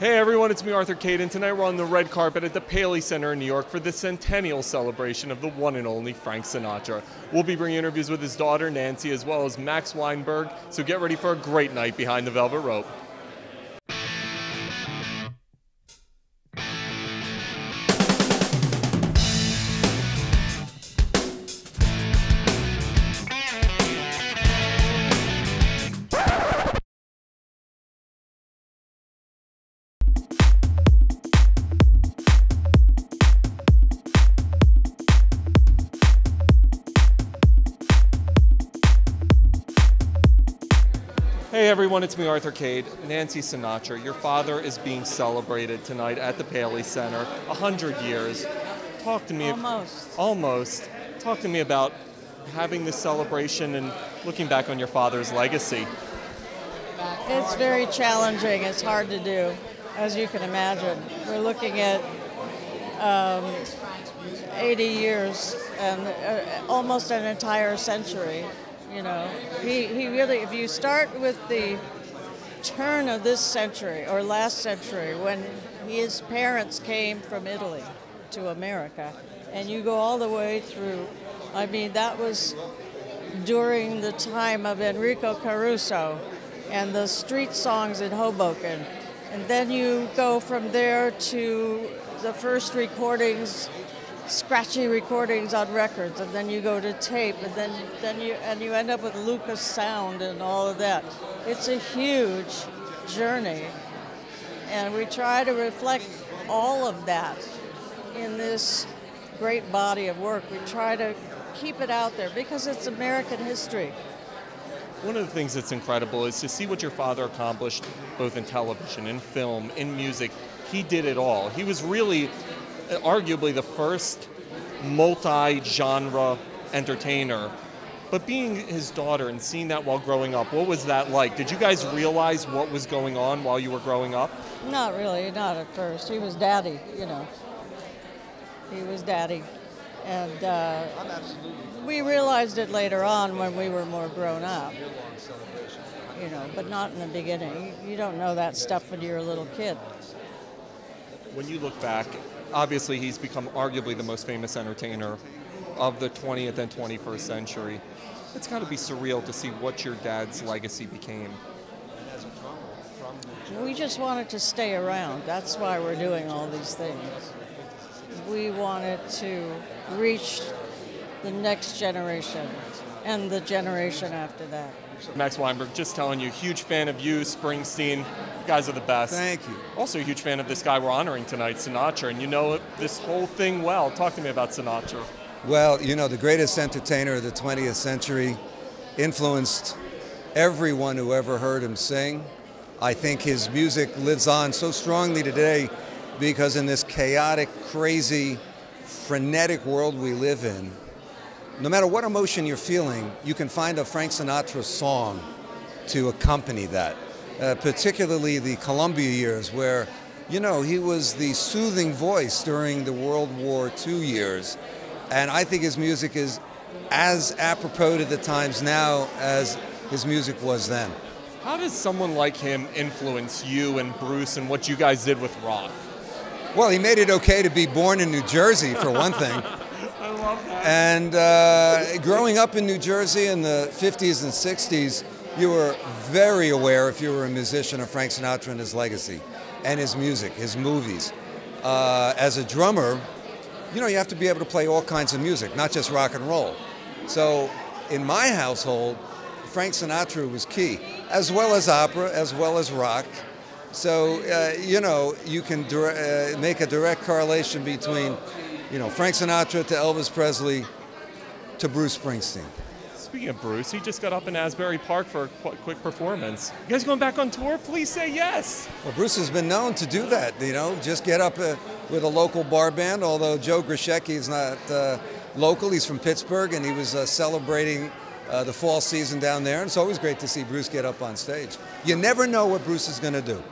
Hey everyone, it's me Arthur Kade, and tonight we're on the red carpet at the Paley Center in New York for the centennial celebration of the one and only Frank Sinatra. We'll be bringing interviews with his daughter Nancy as well as Max Weinberg, so get ready for a great night behind the velvet rope. Hey everyone, it's me Arthur Kade. Nancy Sinatra, your father is being celebrated tonight at the Paley Center, 100 years. Talk to me. Almost. Talk to me about having this celebration and looking back on your father's legacy. It's very challenging. It's hard to do, as you can imagine. We're looking at 80 years and almost an entire century. You know, he really, if you start with the turn of this century or last century, when his parents came from Italy to America, and you go all the way through, I mean, that was during the time of Enrico Caruso and the street songs in Hoboken. And then you go from there to the first recordings, scratchy recordings on records, and then you go to tape, and then you end up with Lucas Sound and all of that. It's a huge journey, and we try to reflect all of that in this great body of work. We try to keep it out there because it's American history. One of the things that's incredible is to see what your father accomplished both in television, in film, in music. He did it all. He was really arguably the first multi-genre entertainer. But being his daughter and seeing that while growing up, what was that like? Did you guys realize what was going on while you were growing up? Not really, not at first. He was daddy, you know. He was daddy. And we realized it later on when we were more grown up. You know, but not in the beginning. You don't know that stuff when you're a little kid. When you look back, obviously he's become arguably the most famous entertainer of the 20th and 21st century. It's got to be surreal to see what your dad's legacy became. We just wanted to stay around. That's why we're doing all these things. We wanted to reach the next generation and the generation after that. Max Weinberg, just telling you, huge fan of you, Springsteen. You guys are the best. Thank you. Also a huge fan of this guy we're honoring tonight, Sinatra, and you know this whole thing well. Talk to me about Sinatra. Well, you know, the greatest entertainer of the 20th century, influenced everyone who ever heard him sing. I think his music lives on so strongly today because in this chaotic, crazy, frenetic world we live in, no matter what emotion you're feeling, you can find a Frank Sinatra song to accompany that. Particularly the Columbia years where, you know, he was the soothing voice during the World War II years. And I think his music is as apropos to the times now as his music was then. How does someone like him influence you and Bruce and what you guys did with rock? Well, he made it okay to be born in New Jersey, for one thing. I love that. And growing up in New Jersey in the 50s and 60s, you were very aware, if you were a musician, of Frank Sinatra and his legacy, and his music, his movies. As a drummer, you know, you have to be able to play all kinds of music, not just rock and roll. So in my household, Frank Sinatra was key, as well as opera, as well as rock. So, you know, you can make a direct correlation between, you know, Frank Sinatra to Elvis Presley to Bruce Springsteen. Speaking of Bruce, he just got up in Asbury Park for a quick performance. You guys going back on tour? Please say yes. Well, Bruce has been known to do that, you know, just get up with a local bar band, although Joe Grishecki is not local. He's from Pittsburgh, and he was celebrating the fall season down there, and it's always great to see Bruce get up on stage. You never know what Bruce is going to do.